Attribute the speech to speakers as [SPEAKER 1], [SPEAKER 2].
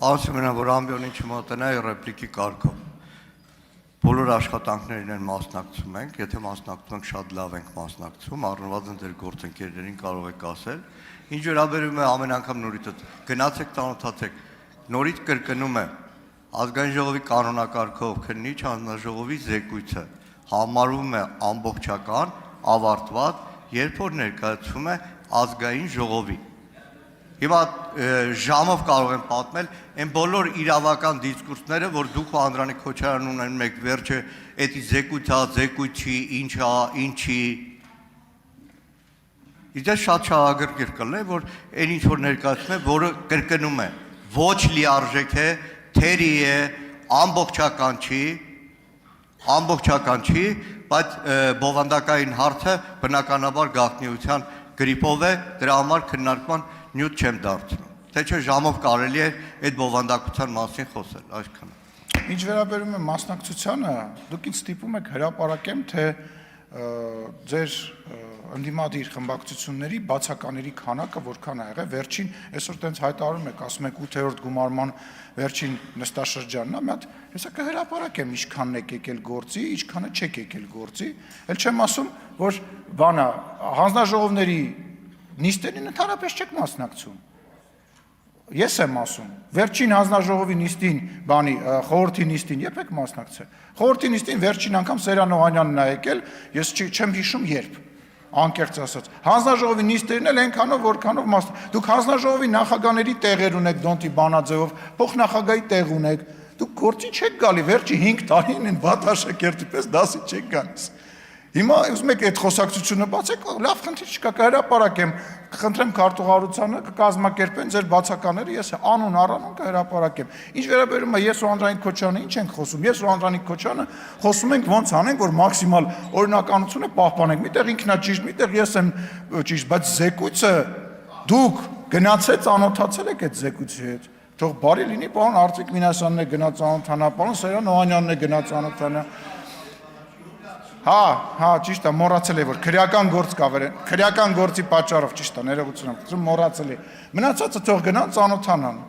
[SPEAKER 1] Ասում եմ, որ ամբիոնին չմոտենայի ռեպլիկի կարգով։ Բոլոր աշխատանքներին են մասնակցում ենք, եթե մասնակցում ենք շատ լավ ենք մասնակցում, առնվազն ձեր գործընկերներին կարող եք ասել։ Ինչ վերաբերում է ամեն անգամ նորից գնացեք ծանոթացեք, նորից կրկնում եմ, ազգային ժողովի կանոնակարգով քննիչ հանձնաժողովի զեկույցը համարվում է ամբողջական, ավարտված, երբ որ ներկայացվում է ազգային ժողովի։ Հիմա ժամով կարող եմ պատմել այն բոլոր իրավական դիսկուրսները, որ դուք ու Անդրանիկ Քոչարյանն ունեն մեկ վերջը, էդի զեկույցի, ինչի։ Իդե շատ շահագրգիռ կլինի, որ այն ինչ որ ներկայացնում է, որը կրկնում է, ոչ լիարժեք է, թերի է, ամբողջական չի, բայց բովանդակային հարցը բնականաբար գաղտնիության գրիպով է, դրա համար քննարկման նյութ չեմ դարձնում, թե չէ ժամով կարելի է այդ բովանդակության մասին խոսել, այսքանը։
[SPEAKER 2] Ինչ վերաբերում է մասնակցությանը, դուք ինձ ստիպում եք հրապարակեմ, թե ձեր ընդդիմադիր խմբակցությունների բացակաների քանակը որքան ա եղել, վերջին այսօր տենց հայտարարում եք, ասում եք 8-րդ գումարման վերջին նստաշրջանն ա, մի հատ հեսա կհրապարակեմ ինչքանն եք եկել գործի, ինչքանը չեք եկել գործի, էլ չեմ ասում, որ բանա հանձնաժողովների նիստերին ընդհանրապես չեք մասնակցում։ Ես եմ ասում, վերջին հանձնաժողովի նիստին, խորհրդի նիստին երբ եք մասնակցել։ Խորհրդի նիստին վերջին անգամ Սերան Օհանյանն ա եկել, ես չեմ հիշում երբ, անկեղծ ասած։ Հանձնաժողովի նիստերին էլ այնքանով, որքանով դուք հանձնաժողովի նախագահների տեղեր ունեք Դոնտի բանաձևով, փոխնախագահի տեղ ունեք, դուք գործի չեք գալի, վերջի 5 տարին են Բաթաշեկերտի պես դասի չեք գալիս։ Հիմա ուզում եք այդ խոսակցությունը բացեք, լավ խնդիր չկա, կհրապարակեմ, կխնդրեմ քարտուղարությանը կկազմակերպեն ձեր բացականները, ես անուն առանուն կհրապարակեմ։ Ինչ վերաբերում է ես ու Անդրանիկ Քոչարյանը ինչ ենք խոսում։ Ես ու Անդրանիկ Քոչարյանը խոսում ենք ոնց անենք, որ մաքսիմալ օրինականությունը պահպանենք։ Միտեղ ինքնա ճիշտ, միտեղ ես եմ ճիշտ, բայց զեկույցը դուք գնացեք ծանոթացել եք այդ զեկույցի հետ։ Թող բարի լինի, պարոն Արծիկ Մինասյանն է գնաց ծանոթանա, պարոն Սերան Օհանյանն է գնաց ծանոթանա։ Հա, ճիշտ է, մոռացել է, որ քրեական գործ կա վրան, քրեական գործի պատճառով ճիշտ է, ներողություն եմ խնդրում, մոռացել է։ Մնացածը թող գնան ծանոթանան։